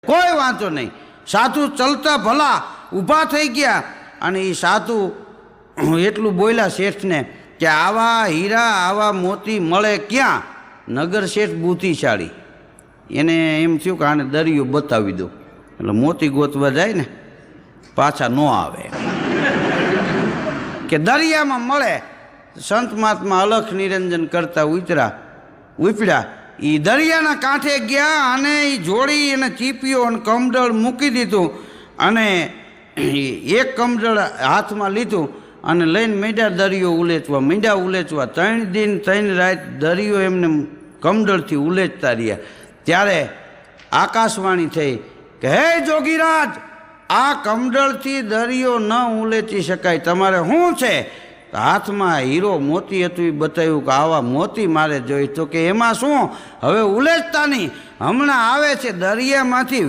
કોઈ વાંધો નહીં. સાધુ ચલતા ભલા ઊભા થઈ ગયા અને એ સાધુ એટલું બોલ્યા શેઠને કે આવા હીરા આવા મોતી મળે ક્યાં? નગર શેઠ બુદ્ધિશાળી, એને એમ થયું કે આને દરિયો બતાવી દો, એટલે મોતી ગોતવા જાય ને પાછા ન આવે કે દરિયામાં મળે. સંત મહાત્મા અલખ નિરંજન કરતા ઉપડ્યા એ દરિયાના કાંઠે ગયા અને એ જોડી અને ચીપીઓ અને કમડળ મૂકી દીધું અને એક કમડળ હાથમાં લીધું અને લઈને મીંડા દરિયો ઉલેચવા 3 દિન 3 રાત દરિયો એમને કમડળથી ઉલેચતા રહ્યા. ત્યારે આકાશવાણી થઈ કે હે જોગીરાજ, આ કમડળથી દરિયો ન ઉલેચી શકાય, તમારે શું છે? હાથમાં હીરો મોતી હતું એ બતાવ્યું કે આવા મોતી મારે જોઈ. તો કે એમાં શું, હવે ઉલેચતા નહીં, હમણાં આવે છે દરિયામાંથી